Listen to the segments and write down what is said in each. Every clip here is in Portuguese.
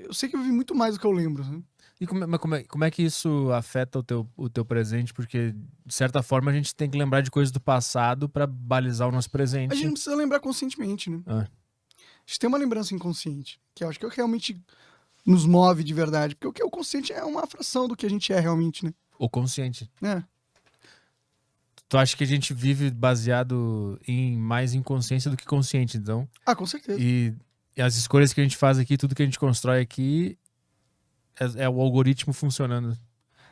eu sei que eu vivi muito mais do que eu lembro, né? E como é que isso afeta o teu presente? Porque, de certa forma, a gente tem que lembrar de coisas do passado pra balizar o nosso presente. A gente não precisa lembrar conscientemente, né? Ah. A gente tem uma lembrança inconsciente, que eu acho que é o que realmente nos move de verdade. Porque o que é o consciente é uma fração do que a gente é realmente, né? O consciente. É. Tu acha que a gente vive baseado mais em consciência do que consciente, então? Ah, com certeza. E as escolhas que a gente faz aqui, tudo que a gente constrói aqui, é o algoritmo funcionando.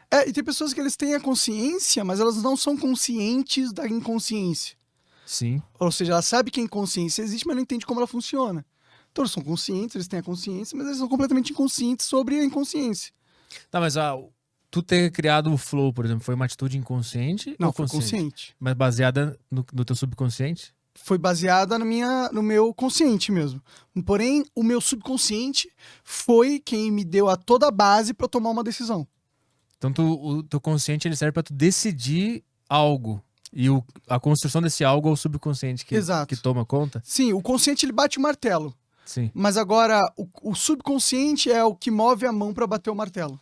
É, e tem pessoas que eles têm a consciência, mas elas não são conscientes da inconsciência. Sim. Ou seja, ela sabe que a inconsciência existe, mas não entende como ela funciona. Então eles são conscientes, eles têm a consciência, mas eles são completamente inconscientes sobre a inconsciência. Tá, mas tu ter criado o flow, por exemplo, foi uma atitude inconsciente Não, ou foi consciente? consciente. Mas baseada no teu subconsciente? Foi baseada no meu consciente mesmo. Porém, o meu subconsciente foi quem me deu toda a base para eu tomar uma decisão. Então o teu consciente ele serve pra tu decidir algo. E a construção desse algo é o subconsciente que toma conta? Sim, o consciente ele bate o martelo. Sim. Mas agora, o subconsciente é o que move a mão para bater o martelo.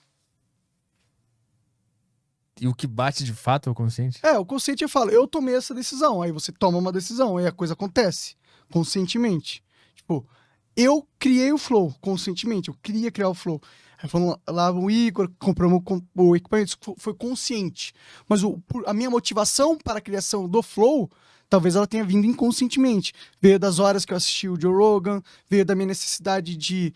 E o que bate de fato é o consciente? É, o consciente fala, eu tomei essa decisão. Aí você toma uma decisão, aí a coisa acontece conscientemente. Tipo, eu criei o flow conscientemente, eu queria criar o flow. Aí falando lá o Igor, compramos o equipamento, isso foi consciente. Mas a minha motivação para a criação do flow, talvez ela tenha vindo inconscientemente. Veio das horas que eu assisti o Joe Rogan, veio da minha necessidade de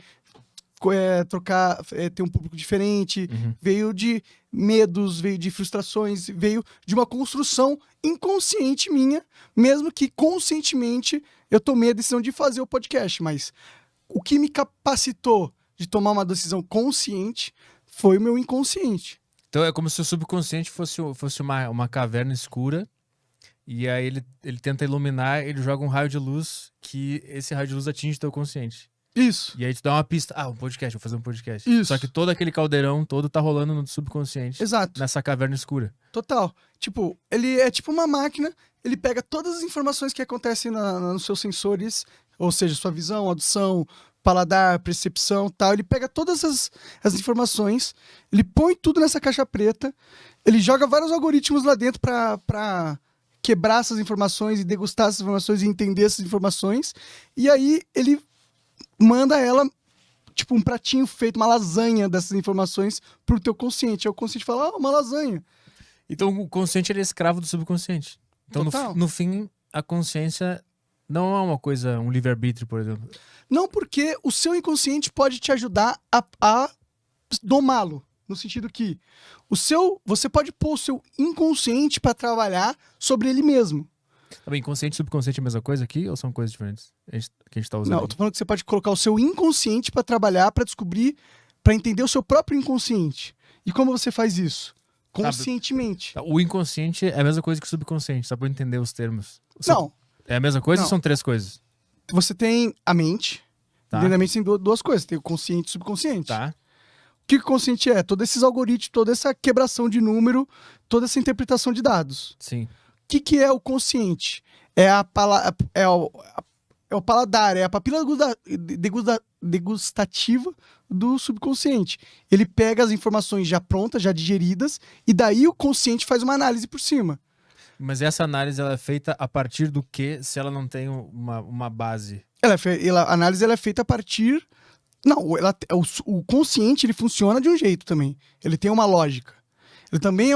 trocar, ter um público diferente, veio de medos, veio de frustrações, veio de uma construção inconsciente minha, mesmo que conscientemente eu tomei a decisão de fazer o podcast, mas o que me capacitou de tomar uma decisão consciente foi o meu inconsciente. Então é como se o subconsciente fosse uma caverna escura e aí ele tenta iluminar, ele joga um raio de luz que esse raio de luz atinge o teu consciente. Isso. E aí tu dá uma pista, um podcast, vou fazer um podcast. Isso. Só que todo aquele caldeirão todo tá rolando no subconsciente. Exato. Nessa caverna escura. Total. Tipo, ele é tipo uma máquina, ele pega todas as informações que acontecem nos seus sensores, ou seja, sua visão, audição, paladar, percepção, tal. Ele pega todas as informações, ele põe tudo nessa caixa preta, ele joga vários algoritmos lá dentro pra quebrar essas informações e degustar essas informações e entender essas informações. E aí ele manda ela, tipo, um pratinho feito, uma lasanha dessas informações pro teu consciente. Aí o consciente fala, uma lasanha. Então o consciente ele é escravo do subconsciente. Então no fim, a consciência não é uma coisa, um livre-arbítrio, por exemplo. Não, porque o seu inconsciente pode te ajudar a domá-lo. No sentido que você pode pôr o seu inconsciente para trabalhar sobre ele mesmo. Tá bem, inconsciente e subconsciente é a mesma coisa aqui ou são coisas diferentes que a gente tá usando? Não, eu tô falando que você pode colocar o seu inconsciente para trabalhar, para descobrir, para entender o seu próprio inconsciente. E como você faz isso? Conscientemente. O inconsciente é a mesma coisa que o subconsciente, só pra eu entender os termos. Não. É a mesma coisa Não. ou são três coisas? Você tem a mente. Tá. Dentro da mente tem duas coisas. Tem o consciente e o subconsciente. Tá. O que o consciente é? Todos esses algoritmos, toda essa quebração de número, toda essa interpretação de dados. Sim. O que é o consciente? É o paladar, é a papila degustativa do subconsciente. Ele pega as informações já prontas, já digeridas, e daí o consciente faz uma análise por cima. Mas essa análise ela é feita a partir do que, se ela não tem uma base? A análise ela é feita a partir... Não, o consciente ele funciona de um jeito também. Ele tem uma lógica. Ele também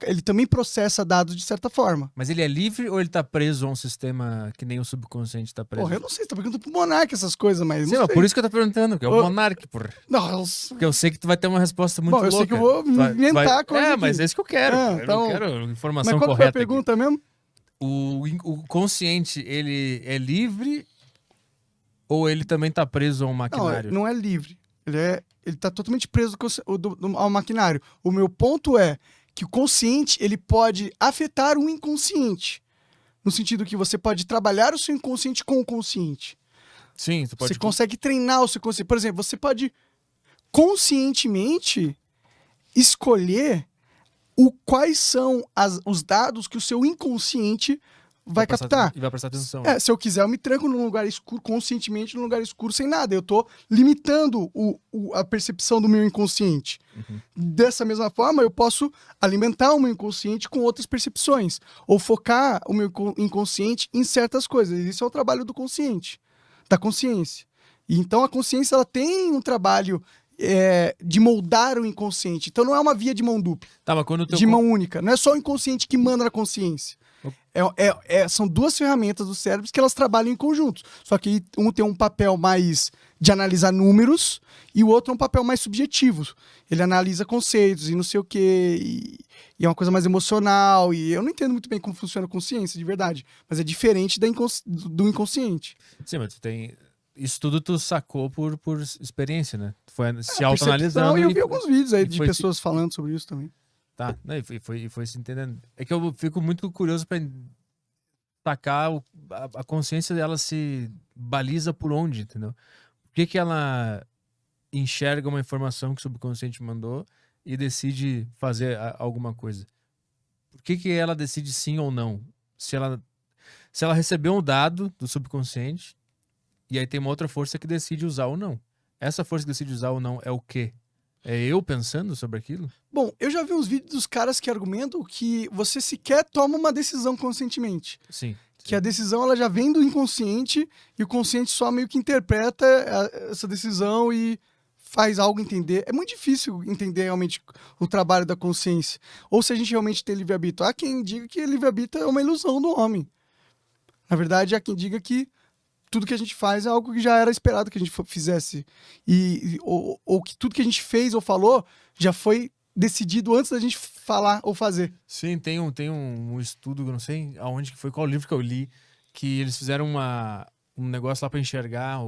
ele também processa dados de certa forma. Mas ele é livre ou ele tá preso a um sistema que nem o subconsciente tá preso? Porra, eu não sei, você tá perguntando pro Monark essas coisas, mas Sim, não sei. por isso que eu tô perguntando, que é o Monark, porra. Nossa. Porque eu sei que tu vai ter uma resposta muito louca. Eu sei que eu vou inventar coisa aqui. Mas é isso que eu quero. Eu então... não quero informação mas qual correta. Foi a pergunta mesmo? O consciente, ele é livre ou ele também tá preso a um maquinário? Não é livre. Ele tá totalmente preso ao maquinário. O meu ponto é que o consciente ele pode afetar o inconsciente. No sentido que você pode trabalhar o seu inconsciente com o consciente. Sim, tu pode... Você consegue treinar o seu consciente. Por exemplo, você pode conscientemente escolher quais são os dados que o seu inconsciente vai captar. E vai prestar atenção. Se eu quiser, eu me tranco num lugar escuro, conscientemente, num lugar escuro, sem nada. Eu tô limitando a percepção do meu inconsciente. Uhum. Dessa mesma forma, eu posso alimentar o meu inconsciente com outras percepções. Ou focar o meu inconsciente em certas coisas. Isso é o trabalho do consciente, da consciência. E então, a consciência ela tem um trabalho de moldar o inconsciente. Então, não é uma via de mão dupla, Tá, mas quando de mão única. Não é só o inconsciente que manda na consciência. São duas ferramentas do cérebro que elas trabalham em conjunto. Só que um tem um papel mais de analisar números e o outro é um papel mais subjetivo. Ele analisa conceitos e não sei o quê, e é uma coisa mais emocional. E eu não entendo muito bem como funciona a consciência, de verdade. Mas é diferente do inconsciente. Sim, mas tu tem... Isso tudo tu sacou por experiência, né? Tu foi se Percepção, autoanalisando. e eu vi alguns vídeos aí de foi pessoas falando sobre isso também. Tá, né? E foi se entendendo. É que eu fico muito curioso pra sacar a consciência dela se baliza por onde, entendeu? Por que ela enxerga uma informação que o subconsciente mandou e decide fazer alguma coisa? Por que ela decide sim ou não? Se ela recebeu um dado do subconsciente e aí tem uma outra força que decide usar ou não. Essa força que decide usar ou não é o quê? É eu pensando sobre aquilo? Bom, eu já vi uns vídeos dos caras que argumentam que você sequer toma uma decisão conscientemente. Sim. Que a decisão ela já vem do inconsciente e o consciente só meio que interpreta essa decisão e faz algo entender. É muito difícil entender realmente o trabalho da consciência. Ou se a gente realmente tem livre-arbítrio. Há quem diga que livre-arbítrio é uma ilusão do homem. Na verdade, há quem diga que tudo que a gente faz é algo que já era esperado que a gente fizesse. Ou que tudo que a gente fez ou falou já foi decidido antes da gente falar ou fazer. Sim, tem um estudo, eu não sei aonde que foi, qual livro que eu li, que eles fizeram um negócio lá pra enxergar